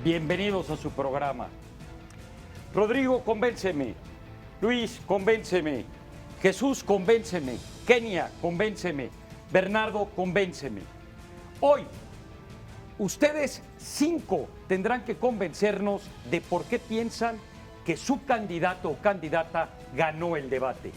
Bienvenidos a su programa. Rodrigo, convénceme. Luis, convénceme. Jesús, convénceme. Kenia, convénceme. Bernardo, convénceme. Hoy, ustedes 5 tendrán que convencernos de por qué piensan que su candidato o candidata ganó el debate.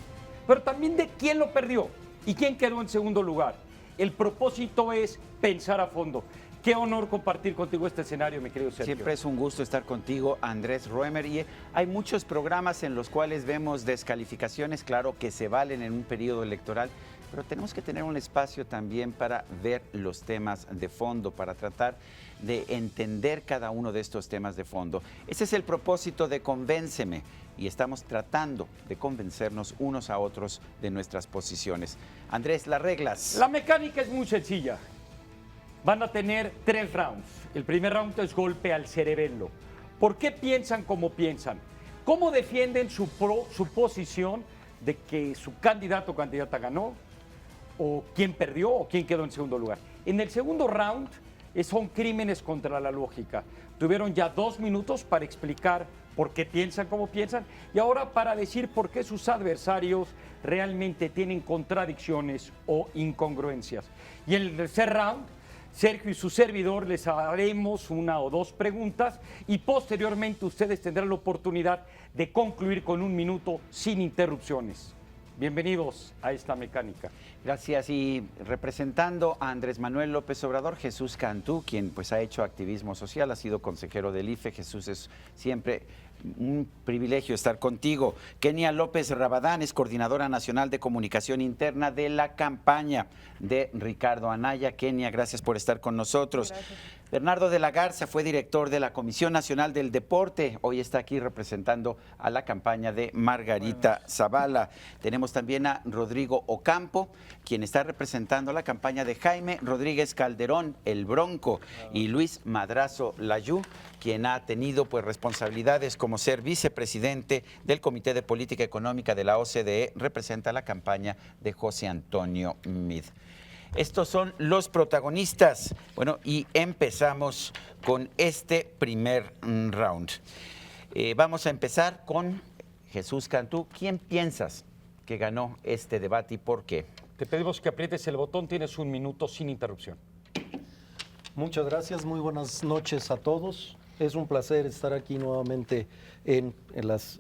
Pero también de quién lo perdió y quién quedó en segundo lugar. El propósito es pensar a fondo. Qué honor compartir contigo este escenario, mi querido Sergio. Siempre es un gusto estar contigo, Andrés Roemer. Y hay muchos programas en los cuales vemos descalificaciones, claro que se valen en un periodo electoral, pero tenemos que tener un espacio también para ver los temas de fondo, para tratar de entender cada uno de estos temas de fondo. Ese es el propósito de Convénceme y estamos tratando de convencernos unos a otros de nuestras posiciones. Andrés, las reglas. La mecánica es muy sencilla. Van a tener 3 rounds. El primer round es golpe al cerebelo. ¿Por qué piensan como piensan? ¿Cómo defienden su posición de que su candidato o candidata ganó? ¿O quién perdió? ¿O quién quedó en segundo lugar? En el segundo round son crímenes contra la lógica. Tuvieron ya 2 minutos para explicar por qué piensan como piensan y ahora para decir por qué sus adversarios realmente tienen contradicciones o incongruencias. Y en el tercer round, Sergio y su servidor les haremos 1 o 2 preguntas y posteriormente ustedes tendrán la oportunidad de concluir con 1 minuto sin interrupciones. Bienvenidos a esta mecánica. Gracias. Y representando a Andrés Manuel López Obrador, Jesús Cantú, quien pues ha hecho activismo social, ha sido consejero del IFE. Jesús, es siempre un privilegio estar contigo. Kenia López Rabadán es coordinadora nacional de comunicación interna de la campaña de Ricardo Anaya. Kenia, gracias por estar con nosotros. Gracias. Bernardo de la Garza fue director de la Comisión Nacional del Deporte. Hoy está aquí representando a la campaña de Margarita Zavala. Tenemos también a Rodrigo Ocampo, quien está representando la campaña de Jaime Rodríguez Calderón, el Bronco, y Luis Madrazo Layú, quien ha tenido pues responsabilidades como ser vicepresidente del Comité de Política Económica de la OCDE, representa la campaña de José Antonio Meade. Estos son los protagonistas. Bueno, y empezamos con este primer round. Vamos a empezar con Jesús Cantú. ¿Quién piensas que ganó este debate y por qué? Te pedimos que aprietes el botón, tienes 1 minuto sin interrupción. Muchas gracias, muy buenas noches a todos. Es un placer estar aquí nuevamente en las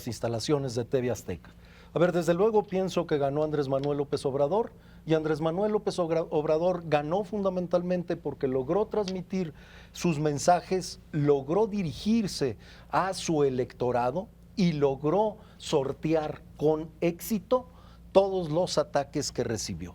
instalaciones de TV Azteca. A ver, desde luego pienso que ganó Andrés Manuel López Obrador, y Andrés Manuel López Obrador ganó fundamentalmente porque logró transmitir sus mensajes, logró dirigirse a su electorado y logró sortear con éxito todos los ataques que recibió.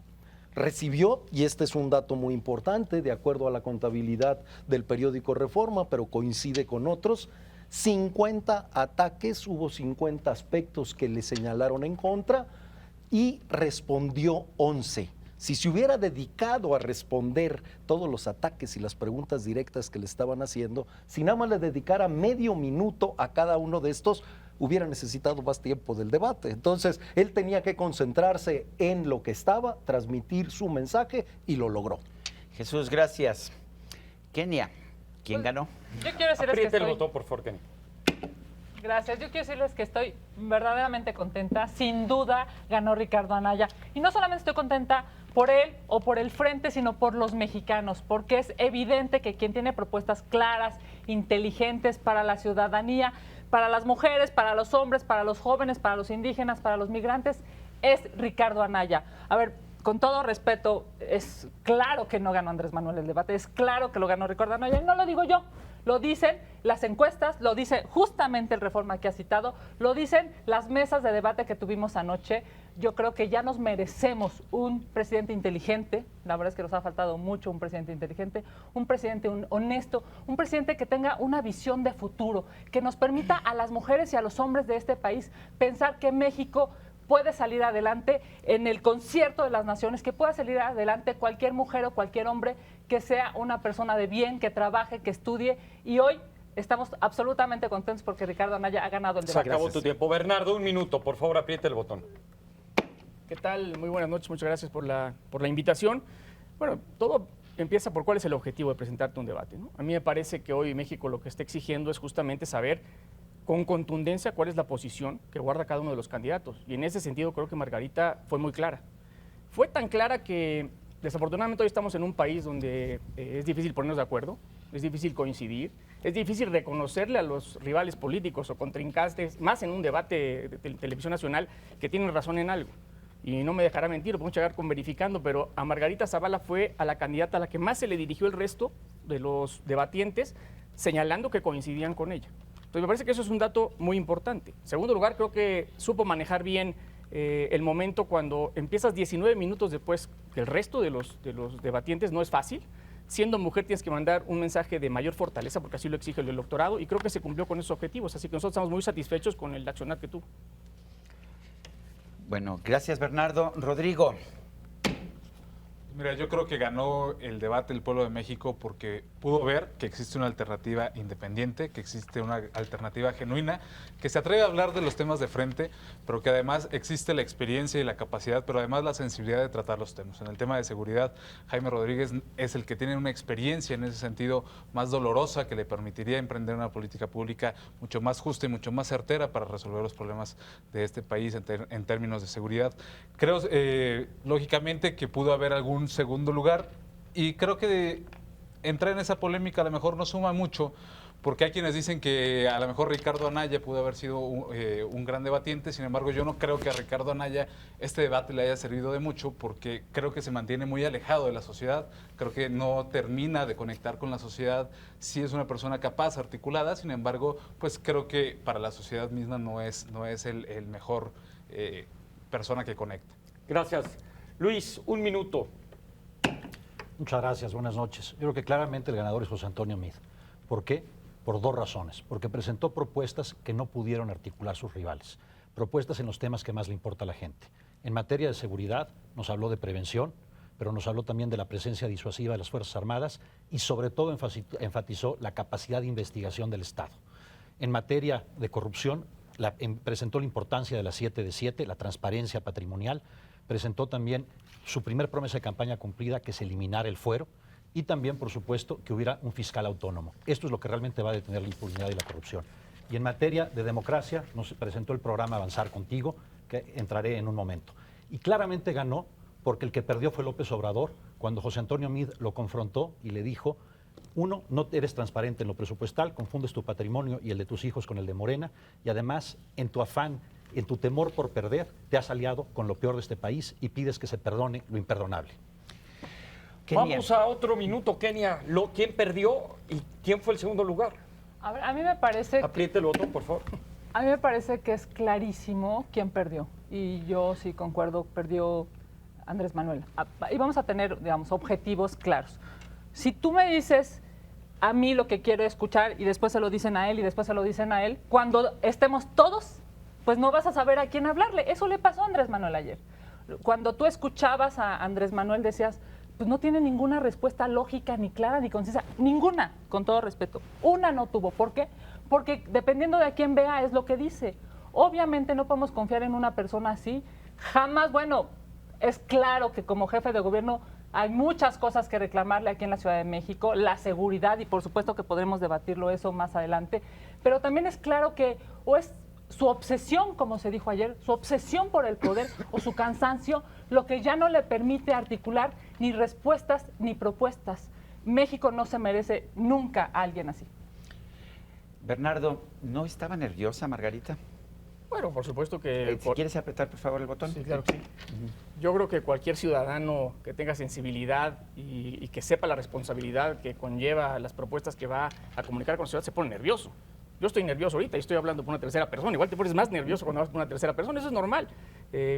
Recibió, y este es un dato muy importante, de acuerdo a la contabilidad del periódico Reforma, pero coincide con otros, 50 ataques, hubo 50 aspectos que le señalaron en contra y respondió 11. Si se hubiera dedicado a responder todos los ataques y las preguntas directas que le estaban haciendo, si nada más le dedicara medio minuto a cada uno de estos, hubiera necesitado más tiempo del debate. Entonces, él tenía que concentrarse en lo que estaba, transmitir su mensaje y lo logró. Jesús, gracias. Kenia, ¿quién ganó? Yo quiero decirles Apriete que el estoy... botón, por favor, Kenia. Gracias. Yo quiero decirles que estoy verdaderamente contenta. Sin duda ganó Ricardo Anaya. Y no solamente estoy contenta por él o por el frente, sino por los mexicanos, porque es evidente que quien tiene propuestas claras, inteligentes para la ciudadanía, para las mujeres, para los hombres, para los jóvenes, para los indígenas, para los migrantes, es Ricardo Anaya. A ver, con todo respeto, es claro que no ganó Andrés Manuel el debate, es claro que lo ganó Ricardo Anaya, y no lo digo yo, lo dicen las encuestas, lo dice justamente el Reforma que ha citado, lo dicen las mesas de debate que tuvimos anoche. Yo creo que ya nos merecemos un presidente inteligente, la verdad es que nos ha faltado mucho un presidente inteligente, un presidente honesto, un presidente que tenga una visión de futuro, que nos permita a las mujeres y a los hombres de este país pensar que México puede salir adelante en el concierto de las naciones, que pueda salir adelante cualquier mujer o cualquier hombre que sea una persona de bien, que trabaje, que estudie, y hoy estamos absolutamente contentos porque Ricardo Anaya ha ganado el debate. Se acabó tu tiempo. Bernardo, 1 minuto, por favor, apriete el botón. ¿Qué tal? Muy buenas noches, muchas gracias por la invitación. Bueno, todo empieza por cuál es el objetivo de presentarte un debate, ¿no? A mí me parece que hoy México lo que está exigiendo es justamente saber con contundencia cuál es la posición que guarda cada uno de los candidatos. Y en ese sentido creo que Margarita fue muy clara. Fue tan clara que desafortunadamente hoy estamos en un país donde es difícil ponernos de acuerdo, es difícil coincidir, es difícil reconocerle a los rivales políticos o contrincantes, más en un debate de televisión nacional, que tienen razón en algo. Y no me dejará mentir, lo podemos llegar con verificando, pero a Margarita Zavala fue a la candidata a la que más se le dirigió el resto de los debatientes, señalando que coincidían con ella. Entonces me parece que eso es un dato muy importante. En segundo lugar, creo que supo manejar bien el momento cuando empiezas 19 minutos después que el resto de los debatientes. No es fácil. Siendo mujer tienes que mandar un mensaje de mayor fortaleza, porque así lo exige el electorado, y creo que se cumplió con esos objetivos. Así que nosotros estamos muy satisfechos con el accionar que tuvo. Bueno, gracias, Bernardo. Rodrigo. Mira, yo creo que ganó el debate el pueblo de México porque pudo ver que existe una alternativa independiente, que existe una alternativa genuina, que se atreve a hablar de los temas de frente, pero que además existe la experiencia y la capacidad, pero además la sensibilidad de tratar los temas. En el tema de seguridad, Jaime Rodríguez es el que tiene una experiencia en ese sentido más dolorosa que le permitiría emprender una política pública mucho más justa y mucho más certera para resolver los problemas de este país en términos de seguridad. Creo, lógicamente, que pudo haber algún segundo lugar, y creo que entrar en esa polémica a lo mejor no suma mucho, porque hay quienes dicen que a lo mejor Ricardo Anaya pudo haber sido un gran debatiente. Sin embargo, yo no creo que a Ricardo Anaya este debate le haya servido de mucho, porque creo que se mantiene muy alejado de la sociedad, creo que no termina de conectar con la sociedad. Sí es una persona capaz, articulada, sin embargo, pues creo que para la sociedad misma no es el mejor persona que conecta. Gracias. Luis, un minuto. Muchas gracias, buenas noches. Yo creo que claramente el ganador es José Antonio Meade. ¿Por qué? Por dos razones. Porque presentó propuestas que no pudieron articular sus rivales. Propuestas en los temas que más le importa a la gente. En materia de seguridad nos habló de prevención, pero nos habló también de la presencia disuasiva de las Fuerzas Armadas y sobre todo enfatizó la capacidad de investigación del Estado. En materia de corrupción, presentó la importancia de la 7 de 7, la transparencia patrimonial. Presentó también su primer promesa de campaña cumplida, que es eliminar el fuero, y también, por supuesto, que hubiera un fiscal autónomo. Esto es lo que realmente va a detener la impunidad y la corrupción. Y en materia de democracia, nos presentó el programa Avanzar Contigo, que entraré en un momento. Y claramente ganó porque el que perdió fue López Obrador, cuando José Antonio Meade lo confrontó y le dijo: uno, no eres transparente en lo presupuestal, confundes tu patrimonio y el de tus hijos con el de Morena, y además, en tu afán, en tu temor por perder, te has aliado con lo peor de este país y pides que se perdone lo imperdonable. Kenia. Vamos a otro minuto, Kenia. ¿Quién perdió y quién fue el segundo lugar? A ver, a mí me parece... Apriete el botón, por favor. A mí me parece que es clarísimo quién perdió. Y yo sí concuerdo, perdió Andrés Manuel. Y vamos a tener, digamos, objetivos claros. Si tú me dices a mí lo que quiero escuchar y después se lo dicen a él y después se lo dicen a él, cuando estemos todos, pues no vas a saber a quién hablarle. Eso le pasó a Andrés Manuel ayer. Cuando tú escuchabas a Andrés Manuel decías, pues no tiene ninguna respuesta lógica, ni clara, ni concisa. Ninguna, con todo respeto. Una no tuvo. ¿Por qué? Porque dependiendo de a quién vea es lo que dice. Obviamente no podemos confiar en una persona así. Jamás, bueno, es claro que como jefe de gobierno hay muchas cosas que reclamarle aquí en la Ciudad de México, la seguridad, y por supuesto que podremos debatirlo eso más adelante, pero también es claro que o es su obsesión, como se dijo ayer, su obsesión por el poder o su cansancio, lo que ya no le permite articular ni respuestas ni propuestas. México no se merece nunca a alguien así. Bernardo, ¿no estaba nerviosa Margarita? Bueno, por supuesto que... Si quieres apretar, por favor, el botón. Sí, claro que sí. Yo creo que cualquier ciudadano que tenga sensibilidad y que sepa la responsabilidad que conlleva las propuestas que va a comunicar con la ciudad se pone nervioso. Yo estoy nervioso ahorita y estoy hablando por una tercera persona. Igual te pones más nervioso cuando hablas por una tercera persona. Eso es normal.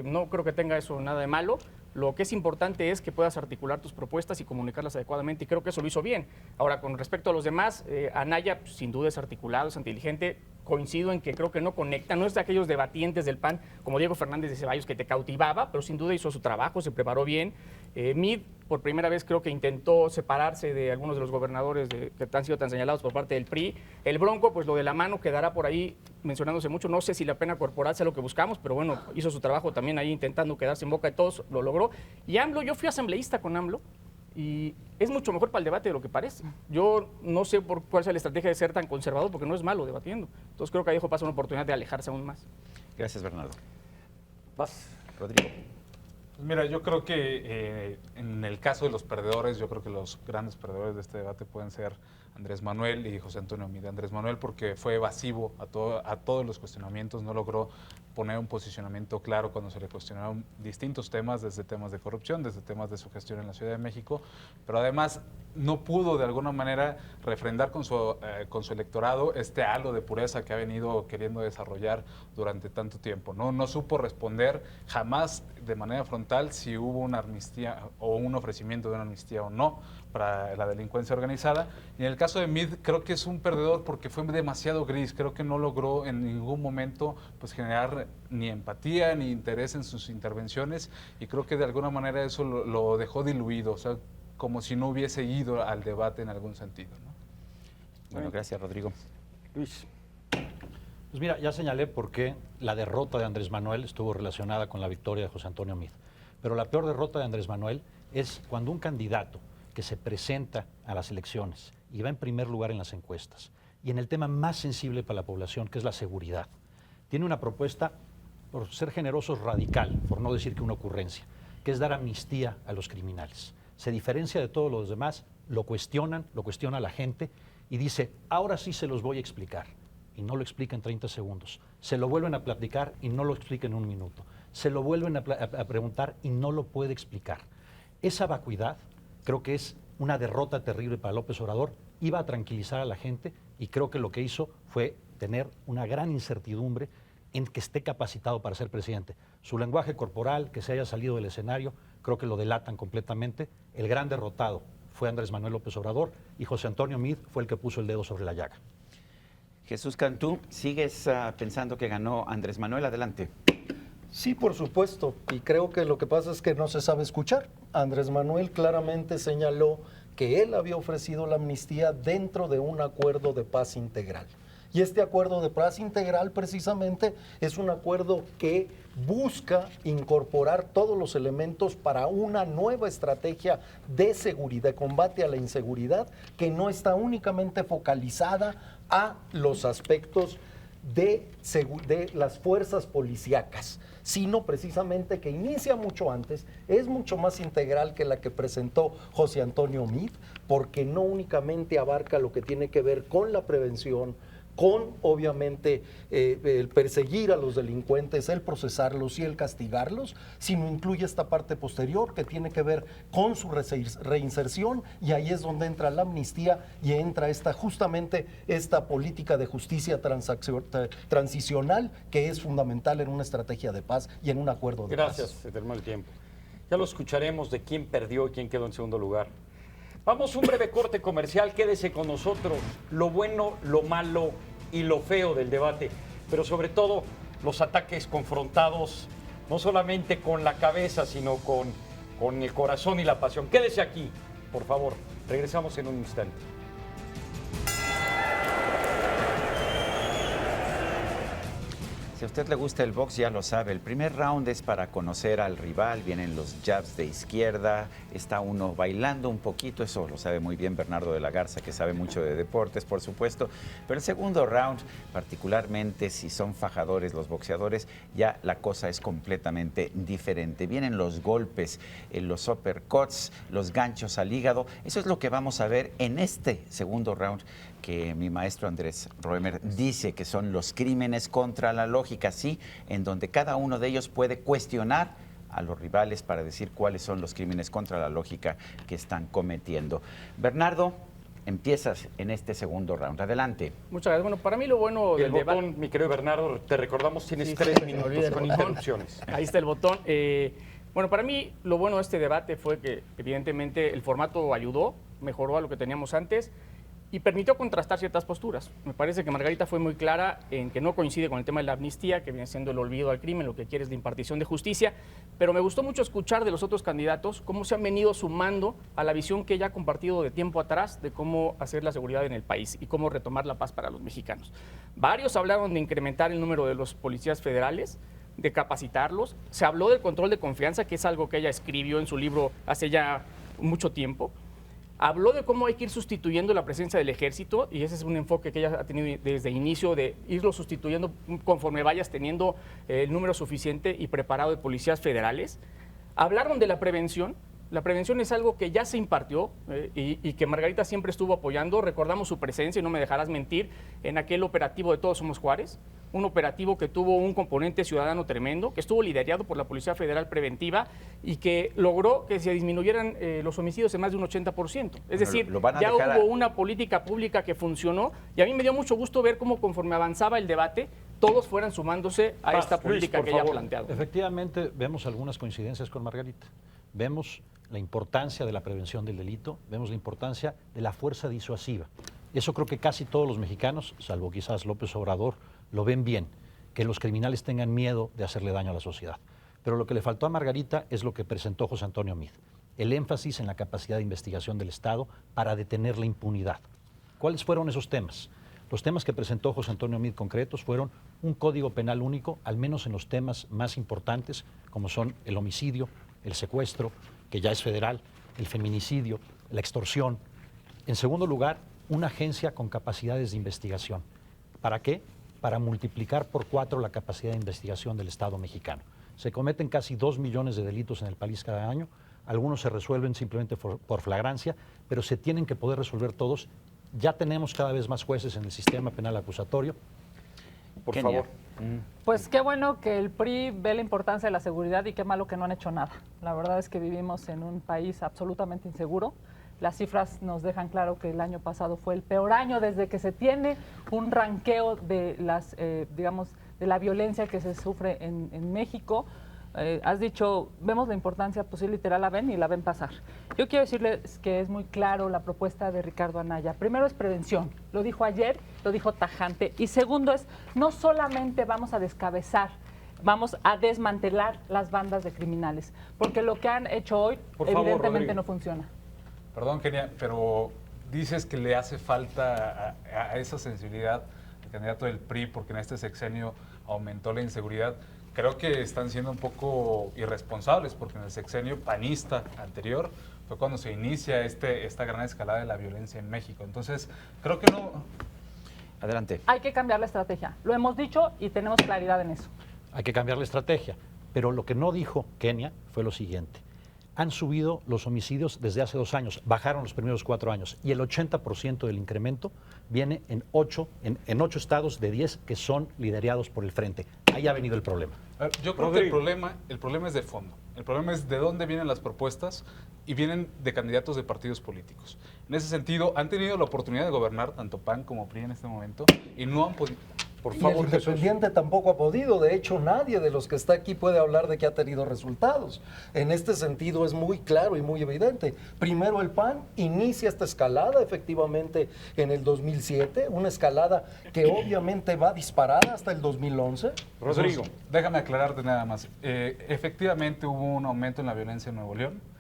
No creo que tenga eso nada de malo. Lo que es importante es que puedas articular tus propuestas y comunicarlas adecuadamente, y creo que eso lo hizo bien. Ahora, con respecto a los demás, Anaya sin duda es articulado, es inteligente. Coincido en que creo que no conecta, no es de aquellos debatientes del PAN como Diego Fernández de Ceballos que te cautivaba, pero sin duda hizo su trabajo, se preparó bien. Meade, por primera vez, creo que intentó separarse de algunos de los gobernadores que han sido tan señalados por parte del PRI. El Bronco, pues lo de la mano quedará por ahí mencionándose mucho. No sé si la pena corporal sea lo que buscamos, pero bueno, hizo su trabajo también ahí intentando quedarse en boca de todos, lo logró. Y AMLO, yo fui asambleísta con AMLO Y es mucho mejor para el debate de lo que parece. Yo no sé por cuál sea la estrategia de ser tan conservador, porque no es malo debatiendo. Entonces creo que ahí dejó pasar una oportunidad de alejarse aún más. Gracias, Bernardo. Vas. Rodrigo. Pues mira, yo creo que en el caso de los perdedores, yo creo que los grandes perdedores de este debate pueden ser Andrés Manuel y José Antonio Meade. Andrés Manuel porque fue evasivo a todos los cuestionamientos, no logró poner un posicionamiento claro cuando se le cuestionaron distintos temas, desde temas de corrupción, desde temas de su gestión en la Ciudad de México, pero además no pudo de alguna manera refrendar con su electorado este halo de pureza que ha venido queriendo desarrollar durante tanto tiempo. No supo responder jamás de manera frontal si hubo una amnistía o un ofrecimiento de una amnistía o no para la delincuencia organizada. Y en el caso de Meade creo que es un perdedor porque fue demasiado gris, creo que no logró en ningún momento pues generar ni empatía ni interés en sus intervenciones y creo que de alguna manera eso lo dejó diluido, o sea, como si no hubiese ido al debate en algún sentido, ¿no? Bueno, gracias, Rodrigo. Luis. Pues mira, ya señalé por qué la derrota de Andrés Manuel estuvo relacionada con la victoria de José Antonio Meade. Pero la peor derrota de Andrés Manuel es cuando un candidato que se presenta a las elecciones y va en primer lugar en las encuestas y en el tema más sensible para la población, que es la seguridad, tiene una propuesta, por ser generosos, radical, por no decir que una ocurrencia, que es dar amnistía a los criminales. Se diferencia de todos los demás, lo cuestiona la gente y dice, ahora sí se los voy a explicar. Y no lo explica en 30 segundos. Se lo vuelven a platicar y no lo explica en un minuto. Se lo vuelven a preguntar y no lo puede explicar. Esa vacuidad creo que es una derrota terrible para López Obrador. Iba a tranquilizar a la gente y creo que lo que hizo fue tener una gran incertidumbre en que esté capacitado para ser presidente. Su lenguaje corporal, que se haya salido del escenario, creo que lo delatan completamente. El gran derrotado fue Andrés Manuel López Obrador y José Antonio Meade fue el que puso el dedo sobre la llaga. Jesús Cantú, ¿sigues pensando que ganó Andrés Manuel? Adelante. Sí, por supuesto, y creo que lo que pasa es que no se sabe escuchar. Andrés Manuel claramente señaló que él había ofrecido la amnistía dentro de un acuerdo de paz integral. Y este acuerdo de paz integral precisamente es un acuerdo que busca incorporar todos los elementos para una nueva estrategia de seguridad, de combate a la inseguridad, que no está únicamente focalizada a los aspectos de las fuerzas policíacas, sino precisamente que inicia mucho antes, es mucho más integral que la que presentó José Antonio Meade, porque no únicamente abarca lo que tiene que ver con la prevención, con obviamente el perseguir a los delincuentes, el procesarlos y el castigarlos, sino incluye esta parte posterior que tiene que ver con su reinserción, y ahí es donde entra la amnistía y entra justamente esta política de justicia transicional que es fundamental en una estrategia de paz y en un acuerdo de paz. Gracias, se terminó el tiempo. Ya lo escucharemos de quién perdió y quién quedó en segundo lugar. Vamos a un breve corte comercial, quédese con nosotros. Lo bueno, lo malo y lo feo del debate, pero sobre todo los ataques confrontados, no solamente con la cabeza, sino con el corazón y la pasión. Quédese aquí, por favor. Regresamos en un instante. Si a usted le gusta el box, ya lo sabe. El primer round es para conocer al rival. Vienen los jabs de izquierda. Está uno bailando un poquito. Eso lo sabe muy bien Bernardo de la Garza, que sabe mucho de deportes, por supuesto. Pero el segundo round, particularmente si son fajadores los boxeadores, ya la cosa es completamente diferente. Vienen los golpes, los uppercuts, los ganchos al hígado. Eso es lo que vamos a ver en este segundo round, que mi maestro Andrés Roemer dice que son los crímenes contra la lógica, sí, en donde cada uno de ellos puede cuestionar a los rivales para decir cuáles son los crímenes contra la lógica que están cometiendo. Bernardo, empiezas en este segundo round. Adelante. Muchas gracias. Bueno, para mí lo bueno El del debate... botón, mi querido Bernardo, te recordamos, tienes Sí, 3 se me minutos olvida el con botón. interrupciones. Ahí está el botón. Bueno, para mí lo bueno de este debate fue que evidentemente el formato ayudó, mejoró a lo que teníamos antes y permitió contrastar ciertas posturas. Me parece que Margarita fue muy clara en que no coincide con el tema de la amnistía, que viene siendo el olvido al crimen, lo que quiere es la impartición de justicia, pero me gustó mucho escuchar de los otros candidatos cómo se han venido sumando a la visión que ella ha compartido de tiempo atrás de cómo hacer la seguridad en el país y cómo retomar la paz para los mexicanos. Varios hablaron de incrementar el número de los policías federales, de capacitarlos. Se habló del control de confianza, que es algo que ella escribió en su libro hace ya mucho tiempo. Habló de cómo hay que ir sustituyendo la presencia del ejército, y ese es un enfoque que ella ha tenido desde el inicio, de irlo sustituyendo conforme vayas teniendo el número suficiente y preparado de policías federales. Hablaron de la prevención. La prevención es algo que ya se impartió y que Margarita siempre estuvo apoyando. Recordamos su presencia, y no me dejarás mentir, en aquel operativo de Todos Somos Juárez, un operativo que tuvo un componente ciudadano tremendo, que estuvo liderado por la Policía Federal Preventiva y que logró que se disminuyeran los homicidios en más de un 80%. Es decir, ya hubo una política pública que funcionó, y a mí me dio mucho gusto ver cómo conforme avanzaba el debate, todos fueran sumándose a esta política que ella ha planteado. Efectivamente, vemos algunas coincidencias con Margarita. Vemos la importancia de la prevención del delito, vemos la importancia de la fuerza disuasiva. Eso creo que casi todos los mexicanos, salvo quizás López Obrador, lo ven bien, que los criminales tengan miedo de hacerle daño a la sociedad. Pero lo que le faltó a Margarita es lo que presentó José Antonio Meade, el énfasis en la capacidad de investigación del Estado para detener la impunidad. ¿Cuáles fueron esos temas? Los temas que presentó José Antonio Meade concretos fueron un código penal único, al menos en los temas más importantes, como son el homicidio, el secuestro, que ya es federal, el feminicidio, la extorsión. En segundo lugar, una agencia con capacidades de investigación. ¿Para qué? Para multiplicar por 4 la capacidad de investigación del Estado mexicano. Se cometen casi 2 millones de delitos en el país cada año. Algunos se resuelven simplemente por flagrancia, pero se tienen que poder resolver todos. Ya tenemos cada vez más jueces en el sistema penal acusatorio. Por Kenia. favor. Pues qué bueno que el PRI ve la importancia de la seguridad y qué malo que no han hecho nada. La verdad es que vivimos en un país absolutamente inseguro. Las cifras nos dejan claro que el año pasado fue el peor año desde que se tiene un ranqueo de las, digamos, de la violencia que se sufre en México. Has dicho, vemos la importancia, pues sí, literal la ven y la ven pasar. Yo quiero decirles que es muy claro la propuesta de Ricardo Anaya. Primero es prevención, lo dijo ayer, lo dijo tajante. Y segundo es, no solamente vamos a descabezar, vamos a desmantelar las bandas de criminales, porque lo que han hecho hoy evidentemente no funciona. Perdón, Kenia, pero dices que le hace falta a esa sensibilidad al candidato del PRI porque en este sexenio aumentó la inseguridad. Creo que están siendo un poco irresponsables porque en el sexenio panista anterior fue cuando se inicia esta gran escalada de la violencia en México. Entonces, creo que no... Adelante. Hay que cambiar la estrategia. Lo hemos dicho y tenemos claridad en eso. Hay que cambiar la estrategia. Pero lo que no dijo Kenia fue lo siguiente. Han subido los homicidios desde hace 2 años, bajaron los primeros 4 años y el 80% del incremento viene en 8 estados de 10 que son liderados por el Frente. Ahí ha venido el problema. Yo creo que el problema es de fondo. El problema es de dónde vienen las propuestas y vienen de candidatos de partidos políticos. En ese sentido, han tenido la oportunidad de gobernar tanto PAN como PRI en este momento y no han podido... Por favor, el Independiente tampoco ha podido. De hecho, nadie de los que está aquí puede hablar de que ha tenido resultados. En este sentido es muy claro y muy evidente. Primero el PAN inicia esta escalada efectivamente en el 2007, una escalada que obviamente va disparada hasta el 2011. Rodrigo. Jesús, déjame aclararte nada más. Efectivamente hubo un aumento en la violencia en Nuevo León.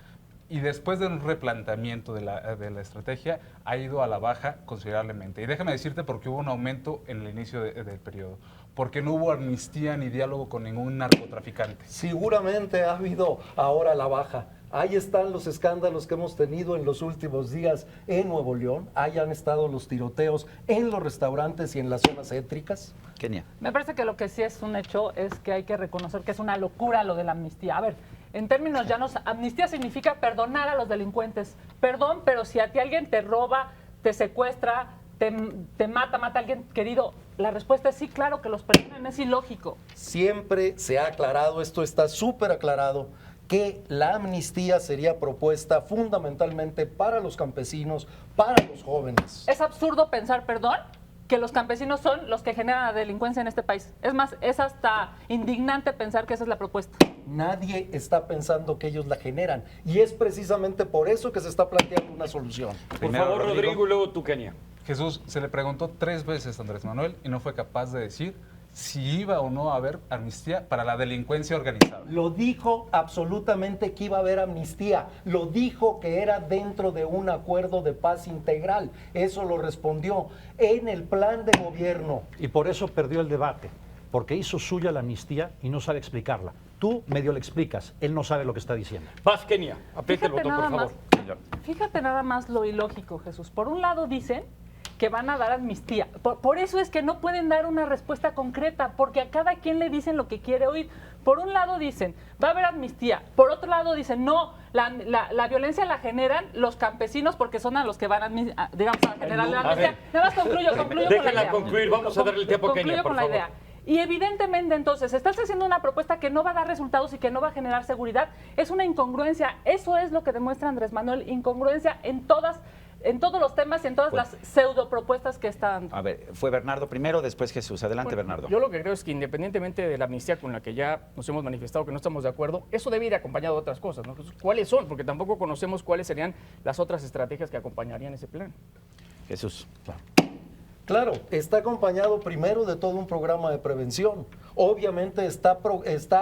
Y después de un replanteamiento de la estrategia, ha ido a la baja considerablemente. Y déjame decirte por qué hubo un aumento en el inicio del periodo. Porque no hubo amnistía ni diálogo con ningún narcotraficante. Seguramente ha habido ahora la baja. Ahí están los escándalos que hemos tenido en los últimos días en Nuevo León. Ahí han estado los tiroteos en los restaurantes y en las zonas céntricas. Kenia. Me parece que lo que sí es un hecho es que hay que reconocer que es una locura lo de la amnistía. A ver, en términos llanos, amnistía significa perdonar a los delincuentes. Perdón, pero si a ti alguien te roba, te secuestra, te mata a alguien querido, la respuesta es sí, claro que los perdonen, es ilógico. Siempre se ha aclarado, esto está súper aclarado, que la amnistía sería propuesta fundamentalmente para los campesinos, para los jóvenes. Es absurdo pensar, perdón, que los campesinos son los que generan la delincuencia en este país. Es más, es hasta indignante pensar que esa es la propuesta. Nadie está pensando que ellos la generan y es precisamente por eso que se está planteando una solución. Por favor, Rodrigo, y luego tú, Kenia. Jesús, se le preguntó 3 veces a Andrés Manuel y no fue capaz de decir si iba o no a haber amnistía para la delincuencia organizada. Lo dijo absolutamente que iba a haber amnistía, lo dijo que era dentro de un acuerdo de paz integral, eso lo respondió en el plan de gobierno. Y por eso perdió el debate, porque hizo suya la amnistía y no sabe explicarla. Tú medio le explicas, él no sabe lo que está diciendo. Vas, Kenia. Aprieta el Fíjate botón, por nada favor. más, Fíjate nada más lo ilógico, Jesús. Por un lado dicen que van a dar amnistía. Por eso es que no pueden dar una respuesta concreta, porque a cada quien le dicen lo que quiere oír. Por un lado dicen, va a haber amnistía. Por otro lado dicen, no, la violencia la generan los campesinos porque son a los que van a generar la amnistía. Nada más concluyo con la idea. Déjenla concluir, vamos a darle el tiempo a Kenia, Concluyo por con la favor. idea. Y evidentemente entonces estás haciendo una propuesta que no va a dar resultados y que no va a generar seguridad. Es una incongruencia. Eso es lo que demuestra Andrés Manuel, incongruencia en todos los temas y en todas las pseudo propuestas que está dando. A ver, fue Bernardo primero, después Jesús. Adelante, Bernardo. Yo lo que creo es que independientemente de la amnistía con la que ya nos hemos manifestado que no estamos de acuerdo, eso debe ir acompañado de otras cosas, ¿no? ¿Cuáles son? Porque tampoco conocemos cuáles serían las otras estrategias que acompañarían ese plan. Jesús. Claro, está acompañado primero de todo un programa de prevención. Obviamente está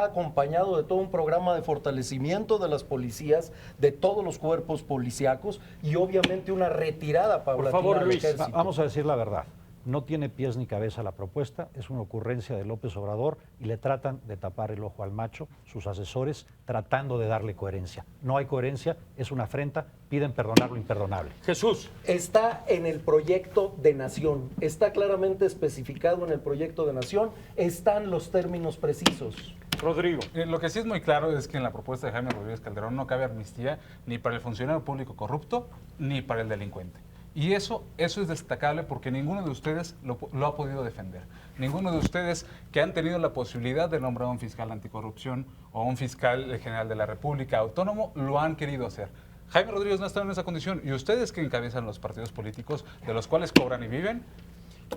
acompañado de todo un programa de fortalecimiento de las policías, de todos los cuerpos policíacos y obviamente una retirada paulatina favor, del Luis. ejército. Vamos a decir la verdad. No tiene pies ni cabeza la propuesta, es una ocurrencia de López Obrador y le tratan de tapar el ojo al macho, sus asesores, tratando de darle coherencia. No hay coherencia, es una afrenta, piden perdonar lo imperdonable. Jesús. Está en el proyecto de nación, está claramente especificado en el proyecto de nación, están los términos precisos. Rodrigo. Lo que sí es muy claro es que en la propuesta de Jaime Rodríguez Calderón no cabe amnistía ni para el funcionario público corrupto ni para el delincuente. Y eso es destacable porque ninguno de ustedes lo ha podido defender. Ninguno de ustedes que han tenido la posibilidad de nombrar a un fiscal anticorrupción o a un fiscal general de la República autónomo lo han querido hacer. Jaime Rodríguez no está en esa condición. ¿Y ustedes que encabezan los partidos políticos de los cuales cobran y viven?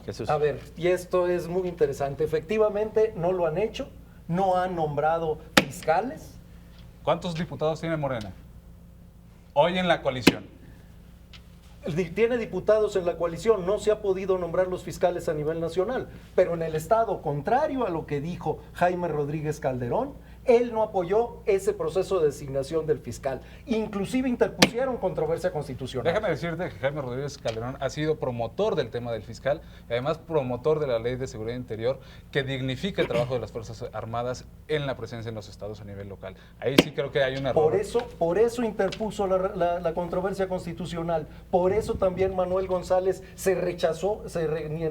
Jesús. A ver, y esto es muy interesante, efectivamente no lo han hecho, no han nombrado fiscales. ¿Cuántos diputados tiene Morena? Hoy en la coalición. Tiene diputados en la coalición, no se ha podido nombrar los fiscales a nivel nacional, pero en el estado, contrario a lo que dijo Jaime Rodríguez Calderón, él no apoyó ese proceso de designación del fiscal. Inclusive interpusieron controversia constitucional. Déjame decirte que Jaime Rodríguez Calderón ha sido promotor del tema del fiscal y además promotor de la Ley de Seguridad Interior que dignifica el trabajo de las Fuerzas Armadas en la presencia en los estados a nivel local. Ahí sí creo que hay un error. Por eso interpuso la controversia constitucional. Por eso también Manuel González se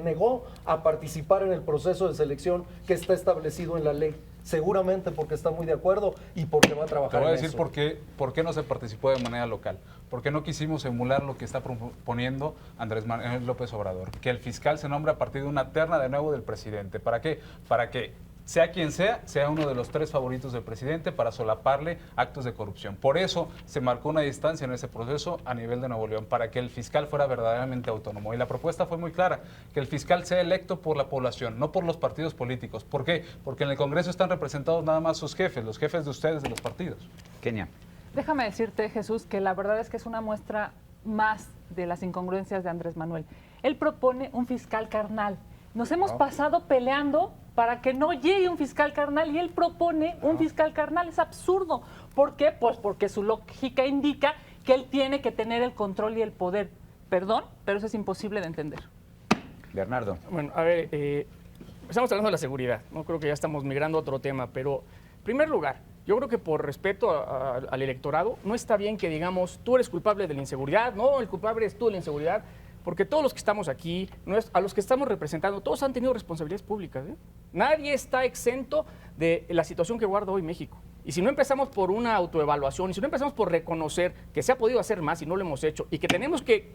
negó a participar en el proceso de selección que está establecido en la ley. Seguramente porque está muy de acuerdo y porque va a trabajar Te voy a en decir eso. por qué no se participó de manera local. Porque no quisimos emular lo que está proponiendo Andrés Manuel López Obrador. Que el fiscal se nombre a partir de una terna de nuevo del presidente. ¿Para qué? Para que sea quien sea uno de los 3 favoritos del presidente para solaparle actos de corrupción. Por eso se marcó una distancia en ese proceso a nivel de Nuevo León, para que el fiscal fuera verdaderamente autónomo. Y la propuesta fue muy clara, que el fiscal sea electo por la población, no por los partidos políticos. ¿Por qué? Porque en el Congreso están representados nada más sus jefes, los jefes de ustedes de los partidos. Kenia. Déjame decirte, Jesús, que la verdad es que es una muestra más de las incongruencias de Andrés Manuel. Él propone un fiscal carnal. Nos hemos pasado peleando para que no llegue un fiscal carnal y él propone un fiscal carnal. Es absurdo. ¿Por qué? Pues porque su lógica indica que él tiene que tener el control y el poder. Perdón, pero eso es imposible de entender. Bernardo. Bueno, a ver, estamos hablando de la seguridad, ¿no? Creo que ya estamos migrando a otro tema, pero en primer lugar, yo creo que por respeto al electorado, no está bien que digamos, tú eres culpable de la inseguridad, no, el culpable es tú de la inseguridad, porque todos los que estamos aquí, a los que estamos representando, todos han tenido responsabilidades públicas, ¿eh? Nadie está exento de la situación que guarda hoy México. Y si no empezamos por una autoevaluación, y si no empezamos por reconocer que se ha podido hacer más y no lo hemos hecho, y que tenemos que...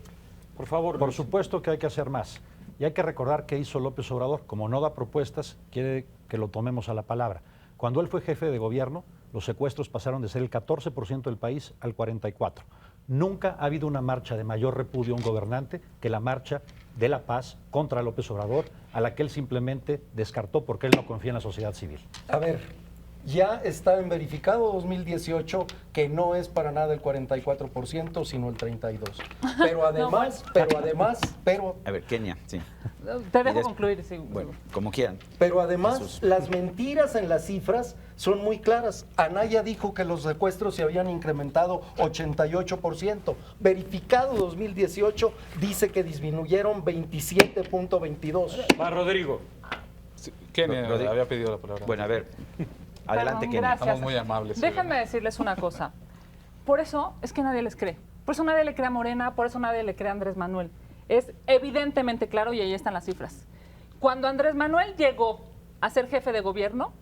Por favor, Por Luis. supuesto que hay que hacer más. Y hay que recordar qué hizo López Obrador. Como no da propuestas, quiere que lo tomemos a la palabra. Cuando él fue jefe de gobierno, los secuestros pasaron de ser el 14% del país al 44%. Nunca ha habido una marcha de mayor repudio a un gobernante que la marcha de la paz contra López Obrador, a la que él simplemente descartó porque él no confía en la sociedad civil. A ver, ya está en verificado 2018 que no es para nada el 44%, sino el 32%. Pero además, A ver, Kenia, sí. Te dejo Y concluir, sí. Bueno, como quieran. Pero además, Jesús. las mentiras en las cifras son muy claras. Anaya dijo que los secuestros se habían incrementado 88%. Verificado 2018 dice que disminuyeron 27.22%. Va, Rodrigo. Sí, Kenia Rodrigo. había pedido la palabra. Bueno, a ver. Adelante, Perdón, Kenia. gracias. Estamos muy amables. Déjenme decirles una cosa. Por eso es que nadie les cree. Por eso nadie le cree a Morena, por eso nadie le cree a Andrés Manuel. Es evidentemente claro y ahí están las cifras. Cuando Andrés Manuel llegó a ser jefe de gobierno,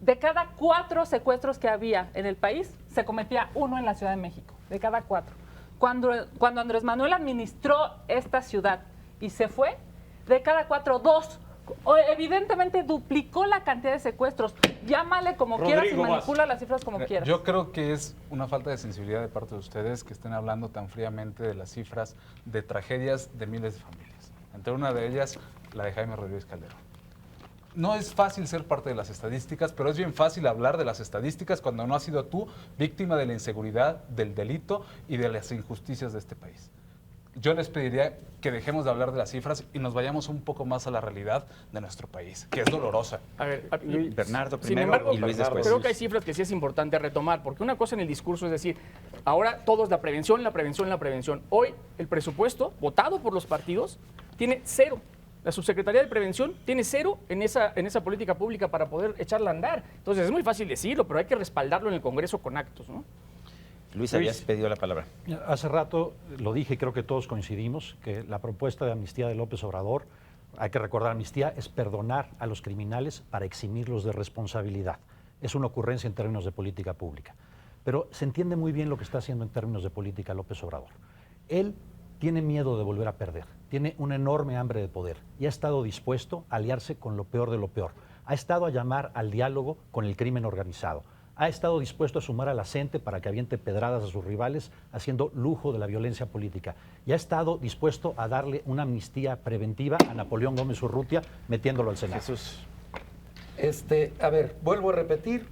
de cada 4 secuestros que había en el país, se cometía 1 en la Ciudad de México, de cada 4. Cuando Andrés Manuel administró esta ciudad y se fue, de cada 4, 2. Evidentemente duplicó la cantidad de secuestros. Llámale como quieras y manipula las cifras como quieras. Yo creo que es una falta de sensibilidad de parte de ustedes que estén hablando tan fríamente de las cifras de tragedias de miles de familias. Entre una de ellas, la de Jaime Rodríguez Calderón. No es fácil ser parte de las estadísticas, pero es bien fácil hablar de las estadísticas cuando no has sido tú víctima de la inseguridad, del delito y de las injusticias de este país. Yo les pediría que dejemos de hablar de las cifras y nos vayamos un poco más a la realidad de nuestro país, que es dolorosa. A ver, Bernardo sin primero embargo, y Luis después. creo que hay cifras que sí es importante retomar, porque una cosa en el discurso es decir, ahora todo es la prevención, la prevención, la prevención. Hoy el presupuesto votado por los partidos tiene 0. La Subsecretaría de Prevención tiene 0 en esa política pública para poder echarla a andar. Entonces es muy fácil decirlo, pero hay que respaldarlo en el Congreso con actos, ¿no? Luis, habías pedido la palabra. Hace rato lo dije y creo que todos coincidimos que la propuesta de amnistía de López Obrador, hay que recordar, amnistía es perdonar a los criminales para eximirlos de responsabilidad. Es una ocurrencia en términos de política pública. Pero se entiende muy bien lo que está haciendo en términos de política López Obrador. Él tiene miedo de volver a perder, tiene una enorme hambre de poder y ha estado dispuesto a aliarse con lo peor de lo peor. Ha estado a llamar al diálogo con el crimen organizado. Ha estado dispuesto a sumar a la gente para que aviente pedradas a sus rivales, haciendo lujo de la violencia política. Y ha estado dispuesto a darle una amnistía preventiva a Napoleón Gómez Urrutia, metiéndolo al Senado. Jesús. A ver, vuelvo a repetir,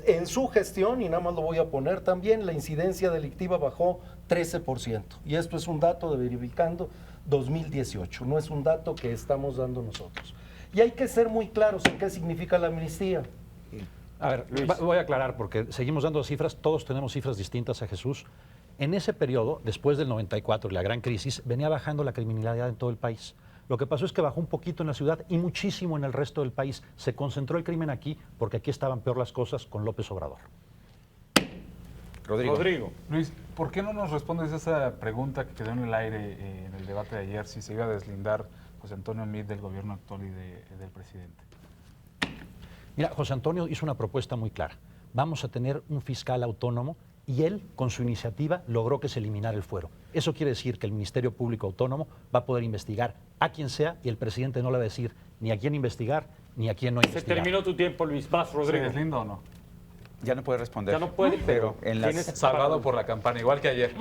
en su gestión, y nada más lo voy a poner también, la incidencia delictiva bajó 13%. Y esto es un dato de Verificando 2018, no es un dato que estamos dando nosotros. Y hay que ser muy claros en qué significa la amnistía. A ver, voy a aclarar porque seguimos dando cifras, todos tenemos cifras distintas a Jesús. En ese periodo, después del 94 y la gran crisis, venía bajando la criminalidad en todo el país. Lo que pasó es que bajó un poquito en la ciudad y muchísimo en el resto del país. Se concentró el crimen aquí porque aquí estaban peor las cosas con López Obrador. Rodrigo. Luis, ¿por qué no nos respondes esa pregunta que quedó en el aire en el debate de ayer, si se iba a deslindar José Antonio Meade del gobierno actual y del presidente? Mira, José Antonio hizo una propuesta muy clara. Vamos a tener un fiscal autónomo y él, con su iniciativa, logró que se eliminara el fuero. Eso quiere decir que el Ministerio Público Autónomo va a poder investigar a quien sea y el presidente no le va a decir ni a quién investigar ni a quién no Se investigar. terminó tu tiempo, Luis. Vas, Rodrigo. ¿Se deslinda o no? Ya no puede responder. Ya no puede, pero en las... tienes- Salvado por la campana, igual que ayer.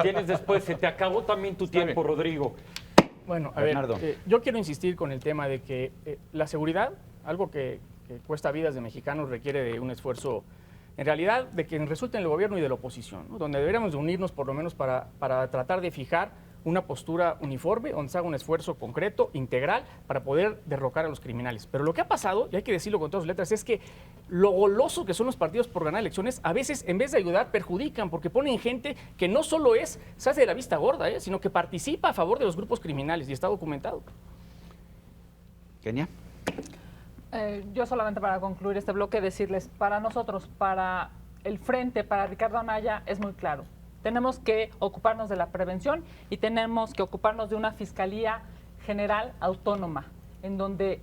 Tienes después, se te acabó también tu tiempo, bien. Rodrigo. Bueno, a Bernardo. ver, yo quiero insistir con el tema de que la seguridad, algo que cuesta vidas de mexicanos, requiere de un esfuerzo, en realidad, de quien resulte en el gobierno y de la oposición, ¿no? Donde deberíamos de unirnos por lo menos para tratar de fijar una postura uniforme, donde se haga un esfuerzo concreto, integral, para poder derrocar a los criminales. Pero lo que ha pasado, y hay que decirlo con todas sus letras, es que lo goloso que son los partidos por ganar elecciones, a veces, en vez de ayudar, perjudican, porque ponen gente que no solo se hace de la vista gorda, sino que participa a favor de los grupos criminales, y está documentado. Kenia. Yo solamente para concluir este bloque decirles, para nosotros, para el Frente, para Ricardo Anaya, es muy claro. Tenemos que ocuparnos de la prevención y tenemos que ocuparnos de una Fiscalía General autónoma, en donde